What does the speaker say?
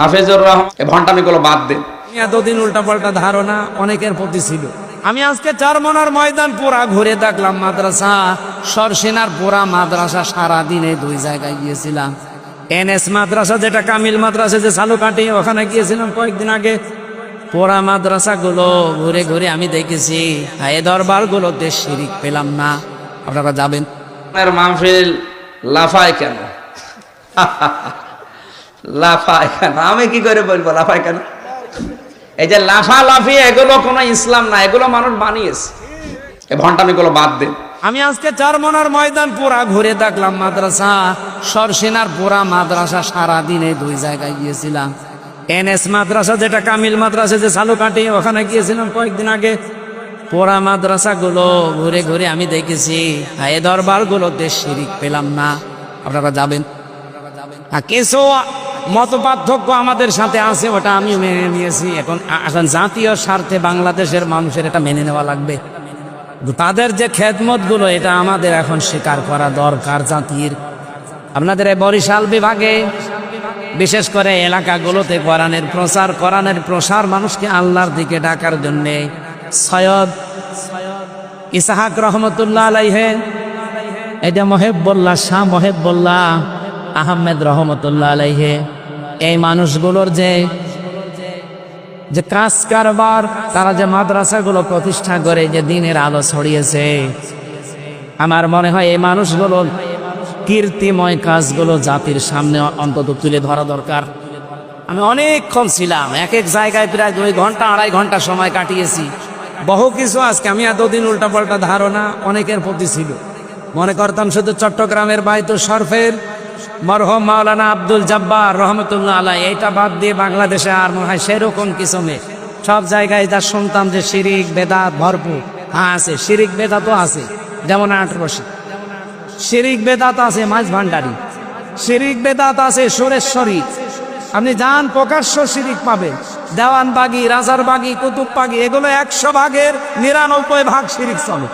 হাফেজুর রহমান ভণ্ডামিগুলো বাদ দেন। এতদিন উল্টাপাল্টা ধারণা অনেকের প্রতি ছিল। আমি আজকে চারমোনার ময়দান পুরা ঘুরে দেখলাম, মাদ্রাসা সরসেনার পুরা মাদ্রাসা, সারাদিনে 2 জায়গায় গিয়েছিলাম। এনএস মাদ্রাসা, যেটা কামিল মাদ্রাসা যে চালুকাঠি, ওখানে গিয়েছিলাম কয়েকদিন আগে। পুরা মাদ্রাসা গুলো ঘুরে ঘুরে আমি দেখেছি, এই দরবার গুলোতে শিরিক পেলাম না। আপনারা যাবেন? মাহফিল লাফায় কেন? লাফায় কেন? আমি কি করে বলবো লাফায় কেন? এই যে লাফালাফি, এগুলো কোনো ইসলাম না, এগুলো মানুষ বানিয়েছে। এই ভণ্ডামিগুলো বাদ দেন। আমি আজকে চারমোনার ময়দান পুরা ঘুরে দেখলাম, মাদ্রাসা সরসেনার পুরা মাদ্রাসা, সারাদিনে 2 জায়গায় গিয়েছিলাম। এনএস মাদ্রাসা, যেটা কামিল মাদ্রাসা যে চালুকাঠি, ওখানে গিয়েছিলাম কয়েকদিন আগে। পুরা মাদ্রাসা গুলো ঘুরে ঘুরে আমি দেখেছি, এই দরবার গুলোতে শিরিক পেলাম না। আপনারা যাবেন? কিছু মত পার্থক্য আমাদের সাথে আছে, ওটা আমি মেনে নিয়েছি। এখন জাতীয় স্বার্থে বাংলাদেশের মানুষের এটা মেনে নেওয়া লাগবে। তাদের যে খেদমত গুলো, এটা আমাদের এখন স্বীকার করা দরকার জাতির। আপনাদের এই বরিশাল বিভাগে বিশেষ করে এলাকাগুলোতে কোরআনের প্রসার মানুষকে আল্লাহর দিকে ডাকার জন্যে সৈয়দ ইসহাক রহমতুল্লাহ আলাইহে, এটা মহেবুল্লাহ, শাহ মহেবুল্লাহ আহমেদ রহমতুল্লাহ আলাইহে, এই মানুষগুলোর যে কাজ কারবার, তারা যে মাদ্রাসাগুলো প্রতিষ্ঠা করে যে দিনের আলো ছড়িয়েছে, আমার মনে হয় এই মানুষগুলোর কীর্তিময় কাজগুলো জাতির সামনে অন্তত তুলে ধরা দরকার। আমি অনেকক্ষণ ছিলাম, এক এক জায়গায় প্রায় 2 ঘন্টা 2.5 ঘন্টা সময় কাটিয়েছি। বহু কিছু আজকে আমি এতদিন উল্টাপাল্টা ধারণা অনেকের প্রতি ছিল। মনে করতাম শুধু চট্টগ্রামের বাইতুল শরফের মরহুম মাওলানা আব্দুল জব্বার রহমতুল্লাহ আলাইহি, এইটা বাদ দিয়ে বাংলাদেশে আর মনে হয় সেরকম কিছু নেই। সব জায়গায় যা শুনতাম যে শিরিক বেদাত ভরপুর। হ্যাঁ আছে, শিরিক বেদাতও আছে, যেমন 18 শিরিক বেদাত আছে, মাঝ ভান্ডারি শিরিক বেদাত আছে, সুরেশ্বরী। আপনি যান প্রকাশ্য শিরিক পাবেন। দেওয়ানবাগি, রাজারবাগি, কুতুববাগি, এগুলো 100 ভাগের 99 ভাগ শিরিক চলে।